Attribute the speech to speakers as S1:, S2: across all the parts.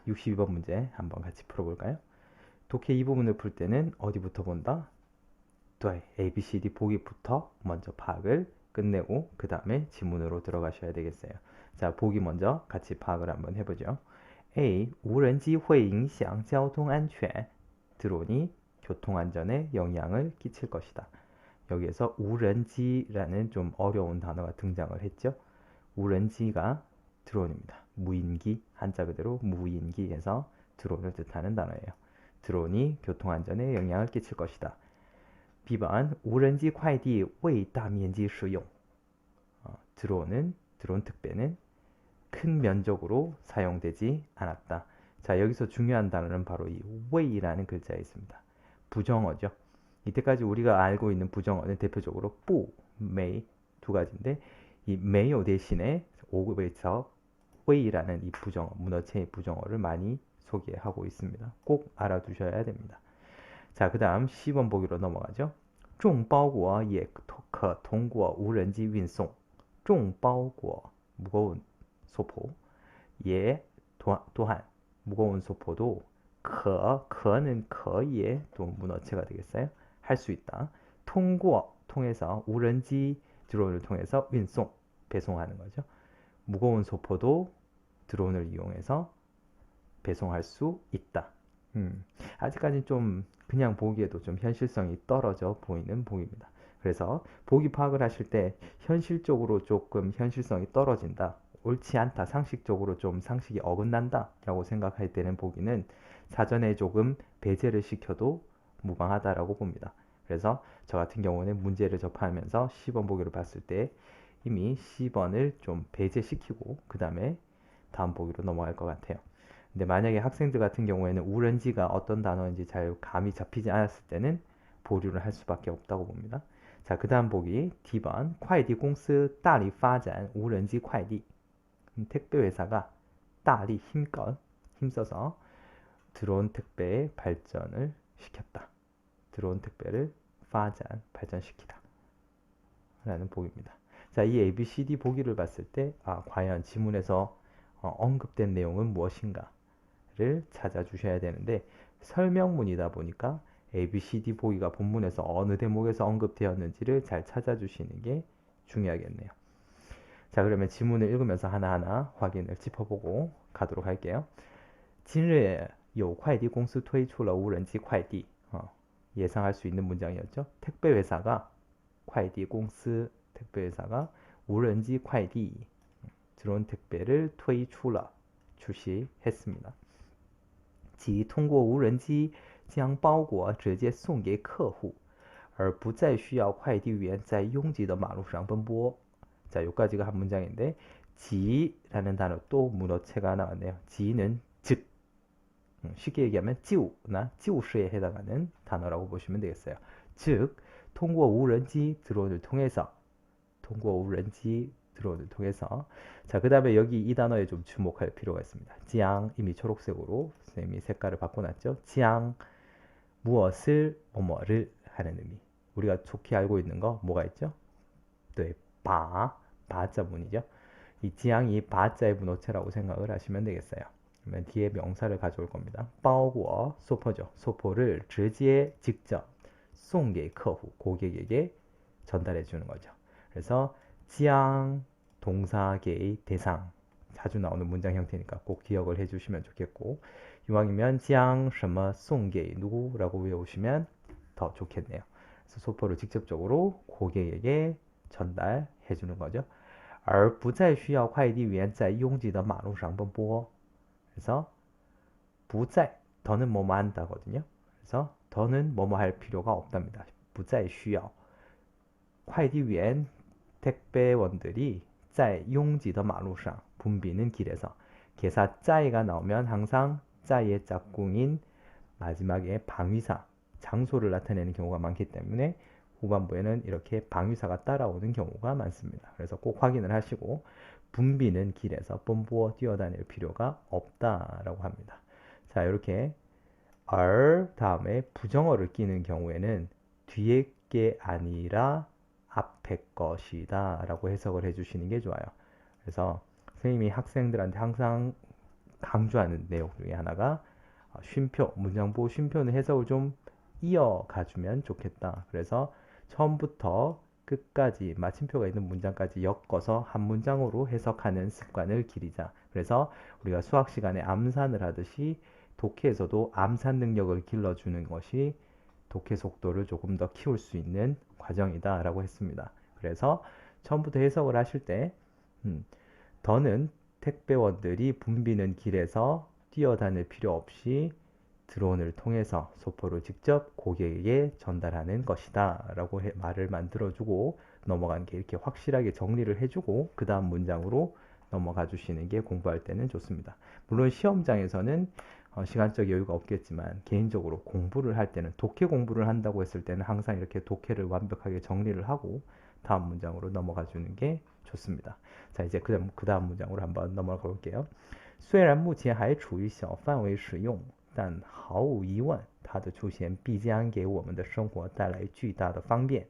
S1: 62번 문제 한번 같이 풀어볼까요? 독해 이 부분을 풀 때는 어디부터 본다? 네, A, B, C, D 보기부터 먼저 파악을 끝내고 그 다음에 지문으로 들어가셔야 되겠어요. 자, 보기 먼저 같이 파악을 한번 해보죠. A. 无人机会影响交通安全. 드론이 교통안전에 영향을 끼칠 것이다. 여기에서 우렌지라는 좀 어려운 단어가 등장을 했죠. 우렌지가 드론입니다. 무인기, 한자 그대로 무인기에서 드론을 뜻하는 단어예요. 드론이 교통안전에 영향을 끼칠 것이다. B번, 无人机快递未大面积使用. 드론 특배는 큰 면적으로 사용되지 않았다. 자, 여기서 중요한 단어는 바로 이 wei라는 글자에 있습니다. 부정어죠. 이때까지 우리가 알고 있는 부정어는 대표적으로 뿌, 메이 두 가지인데 이 메요 대신에 5급에서 wei라는 이 부정어, 문어체의 부정어를 많이 소개하고 있습니다. 꼭 알아두셔야 됩니다. 자, 그 다음 10번 보기로 넘어가죠. 重包裹也可通过无人机运送. 重包裹, 소포, 예, 또한 무거운 소포도可는 거의 또 문어체가 되겠어요. 할 수 있다. 통해서 우런지 드론을 통해서 운송, 배송하는 거죠. 무거운 소포도 드론을 이용해서 배송할 수 있다. 아직까지 좀 그냥 보기에도 좀 현실성이 떨어져 보이는 보기입니다. 그래서 보기 파악을 하실 때 현실적으로 조금 현실성이 떨어진다. 옳지 않다. 상식적으로 좀 상식이 어긋난다. 라고 생각할 때는 보기는 사전에 조금 배제를 시켜도 무방하다라고 봅니다. 그래서 저 같은 경우는 문제를 접하면서 10번 보기를 봤을 때 이미 10번을 좀 배제시키고 그 다음에 다음 보기로 넘어갈 것 같아요. 근데 만약에 학생들 같은 경우에는 우런지가 어떤 단어인지 잘 감이 잡히지 않았을 때는 보류를 할 수밖에 없다고 봅니다. 자, 그 다음 보기 D번 快递公司大力发展无人机快递. 택배 회사가 大力 힘써서 드론 택배의 발전을 시켰다. 드론 택배를 발전시키다. 라는 보기입니다. 자, 이 ABCD 보기를 봤을 때 과연 지문에서 언급된 내용은 무엇인가를 찾아주셔야 되는데 설명문이다 보니까 ABCD 보기가 본문에서 어느 대목에서 언급되었는지를 잘 찾아주시는 게 중요하겠네요. 자, 그러면 지문을 읽으면서 하나하나 확인을 짚어보고 가도록 할게요. 近日有快递公司推出了无人机快递. 예상할 수 있는 문장이었죠. 택배회사가 快递公司택배회사가 无人机快递 드론 택배를 推出了 출시했습니다. 即通过无人机将包裹直接送给客户而不再需要快递员在拥挤的马路上奔波. 자, 여기까지가 한 문장인데 지라는 단어 또 문어체가 나왔네요. 지는 즉, 쉽게 얘기하면 지우나 지우시에 해당하는 단어라고 보시면 되겠어요. 즉, 통고无人机 드론을 통해서 자, 그 다음에 여기 이 단어에 좀 주목할 필요가 있습니다. 지앙, 이미 초록색으로 선생님이 색깔을 바꿔놨죠. 지앙, 무엇을 뭐뭐를 하는 의미. 우리가 좋게 알고 있는 거 뭐가 있죠? 네, 바자문이죠. 이 지앙이 바자의 문어체라고 생각을 하시면 되겠어요. 그러면 뒤에 명사를 가져올 겁니다. 包裹 소포죠. 소포를 直接 직접 送给客户 고객에게 전달해 주는 거죠. 그래서 지앙 동사계의 대상 자주 나오는 문장 형태니까 꼭 기억을 해주시면 좋겠고 이왕이면 지앙 什么送给 누구라고 외우시면 더 좋겠네요. 그래서 소포를 직접적으로 고객에게 전달해 주는 거죠. 而不再需要快递员在拥挤的马路上奔波. 그래서 不再 더는 뭐뭐 한다거든요. 그래서 더는 뭐뭐 할 필요가 없답니다. 不再需要 快递员 택배원들이 在拥挤的马路上 붐비는 길에서 개사 짜이가 나오면 항상 짜이의 짝꿍인 마지막에 방위사 장소를 나타내는 경우가 많기 때문에 후반부에는 이렇게 방위사가 따라오는 경우가 많습니다. 그래서 꼭 확인을 하시고 붐비는 길에서 뽐뿌어 뛰어다닐 필요가 없다라고 합니다. 자, 이렇게 을 다음에 부정어를 끼는 경우에는 뒤에 게 아니라 앞에 것이다 라고 해석을 해주시는 게 좋아요. 그래서 선생님이 학생들한테 항상 강조하는 내용 중에 하나가 쉼표, 문장보호 쉼표는 해석을 좀 이어가주면 좋겠다. 그래서 처음부터 끝까지 마침표가 있는 문장까지 엮어서 한 문장으로 해석하는 습관을 기리자. 그래서 우리가 수학 시간에 암산을 하듯이 독해에서도 암산 능력을 길러주는 것이 독해 속도를 조금 더 키울 수 있는 과정이다 라고 했습니다. 그래서 처음부터 해석을 하실 때 더는 택배원들이 붐비는 길에서 뛰어다닐 필요 없이 드론을 통해서 소포를 직접 고객에게 전달하는 것이다 라고 말을 만들어주고 넘어간 게 이렇게 확실하게 정리를 해주고 그 다음 문장으로 넘어가 주시는 게 공부할 때는 좋습니다. 물론 시험장에서는 시간적 여유가 없겠지만 개인적으로 공부를 할 때는 독해 공부를 한다고 했을 때는 항상 이렇게 독해를 완벽하게 정리를 하고 다음 문장으로 넘어가 주는 게 좋습니다. 자, 이제 그 다음 문장으로 한번 넘어가 볼게요. 虽然目前还处于小范围使用，但毫无疑问，它的出现必将给我们的生活带来巨大的方便。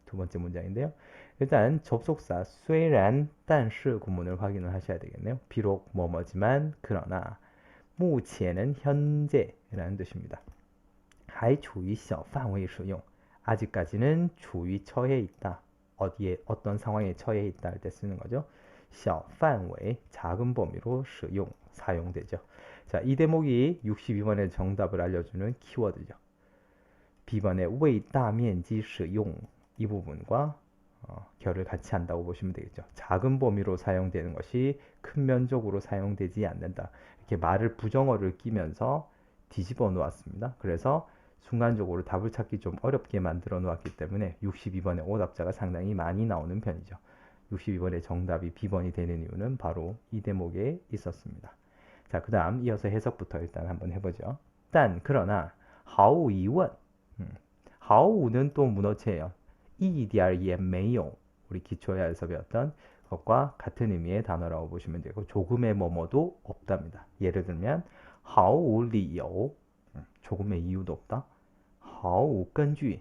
S1: 두 번째 문장인데요. 일단 접속사 虽然, 但是 구문을 확인을 하셔야 되겠네요. 비록 뭐뭐지만 그러나 目前은 현재라는 뜻입니다. 还处于小范围使用. 아직까지는处于 처해 있다. 어디에 어떤 상황에 처해 있다 할 때 쓰는 거죠. 小范围 작은 범위로 使用 사용되죠. 자, 이 대목이 62번의 정답을 알려주는 키워드죠. B번의 为大面积使用이 부분과 결을 같이 한다고 보시면 되겠죠. 작은 범위로 사용되는 것이 큰 면적으로 사용되지 않는다. 이렇게 말을 부정어를 끼면서 뒤집어 놓았습니다. 그래서 순간적으로 답을 찾기 좀 어렵게 만들어 놓았기 때문에 62번의 오답자가 상당히 많이 나오는 편이죠. 62번의 정답이 B번이 되는 이유는 바로 이 대목에 있었습니다. 자, 그 다음 이어서 해석부터 일단 한번 해보죠. 단, 그러나 毫无疑问 毫无는 또 문어체예요. 一点也没有 우리 기초야에서 배웠던 것과 같은 의미의 단어라고 보시면 되고 조금의 뭐뭐도 없답니다. 예를 들면 毫无理由 조금의 이유도 없다. 毫无根据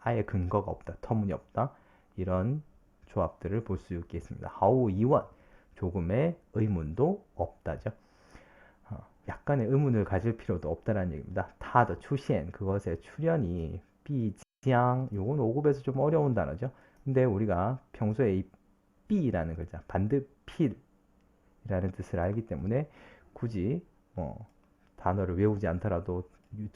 S1: 아예 근거가 없다. 터무니없다. 이런 조합들을 볼 수 있겠습니다. 毫无疑问 조금의 의문도 없다죠. 약간의 의문을 가질 필요도 없다는 얘기입니다. 它的出现 그것의 출현이 必将 요건 5급에서 좀 어려운 단어죠. 근데 우리가 평소에 이 B라는 글자 반드필이라는 뜻을 알기 때문에 굳이 단어를 외우지 않더라도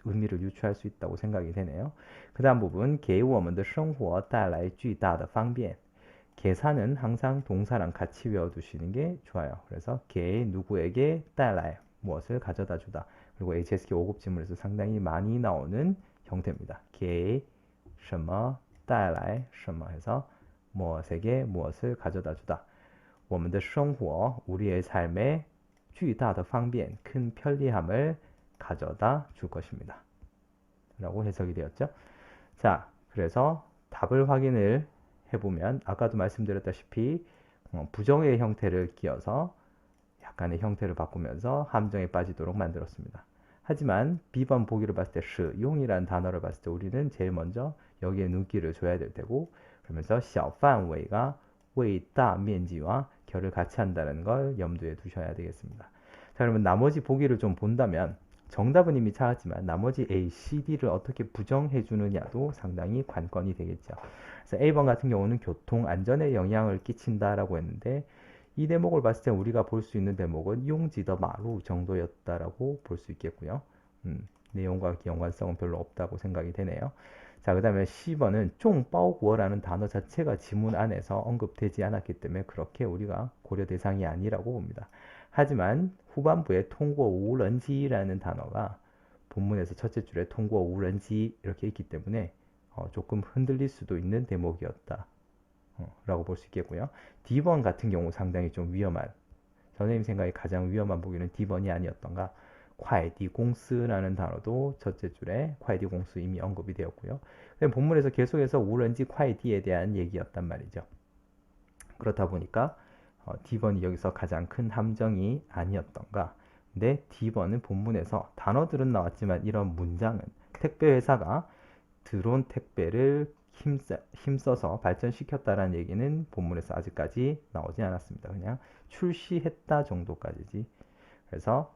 S1: 의미를 유추할 수 있다고 생각이 되네요. 그 다음 부분 给我们的生活带来巨大的方便 계산은 항상 동사랑 같이 외워두시는 게 좋아요. 그래서 给 누구에게 带来 무엇을 가져다 주다. 그리고 HSK 5급 지문에서 상당히 많이 나오는 형태입니다. 给什么带来什么 해서 무엇에게 무엇을 가져다 주다. 我们的生活 우리의 삶에 巨大的方便 큰 편리함을 가져다 줄 것입니다. 라고 해석이 되었죠. 자, 그래서 답을 확인을 해보면 아까도 말씀드렸다시피 부정의 형태를 끼워서 약간의 형태를 바꾸면서 함정에 빠지도록 만들었습니다. 하지만 B번 보기를 봤을 때 使用이라는 단어를 봤을 때 우리는 제일 먼저 여기에 눈길을 줘야 될 테고 그러면서 小范围가 为大面积와 결을 같이 한다는 걸 염두에 두셔야 되겠습니다. 자, 그러면 나머지 보기를 좀 본다면 정답은 이미 찾았지만 나머지 A, C, D를 어떻게 부정해 주느냐도 상당히 관건이 되겠죠. 그래서 A번 같은 경우는 교통 안전에 영향을 끼친다라고 했는데 이 대목을 봤을 때 우리가 볼 수 있는 대목은 용지더 마루 정도였다라고 볼 수 있겠고요. 내용과 연관성은 별로 없다고 생각이 되네요. 자, 그 다음에 C번은 쫑바오구어라는 단어 자체가 지문 안에서 언급되지 않았기 때문에 그렇게 우리가 고려 대상이 아니라고 봅니다. 하지만 후반부에 통고 우런지라는 단어가 본문에서 첫째 줄에 통고 우런지 이렇게 있기 때문에 조금 흔들릴 수도 있는 대목이었다 라고 볼 수 있겠고요. D번 같은 경우 상당히 좀 위험한 선생님 생각에 가장 위험한 보기는 D번이 아니었던가. 콰이디공스라는 단어도 첫째 줄에 콰이디공스 이미 언급이 되었고요. 본문에서 계속해서 우런지 콰이디에 대한 얘기였단 말이죠. 그렇다 보니까 D번이 여기서 가장 큰 함정이 아니었던가. 근데 D번은 본문에서 단어들은 나왔지만 이런 문장은 택배회사가 드론 택배를 힘써서 발전시켰다라는 얘기는 본문에서 아직까지 나오지 않았습니다. 그냥 출시했다 정도까지지 그래서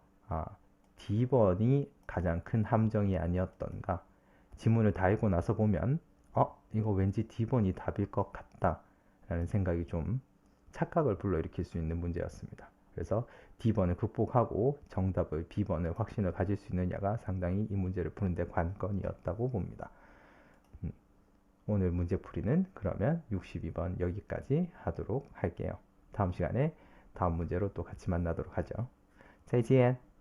S1: D번이 가장 큰 함정이 아니었던가. 지문을 다 읽고 나서 보면 이거 왠지 D번이 답일 것 같다 라는 생각이 좀 착각을 불러일으킬 수 있는 문제였습니다. 그래서 D번을 극복하고 정답을 B번을 확신을 가질 수 있느냐가 상당히 이 문제를 푸는데 관건이었다고 봅니다. 오늘 문제풀이는 그러면 62번 여기까지 하도록 할게요. 다음 시간에 다음 문제로 또 같이 만나도록 하죠. 再见。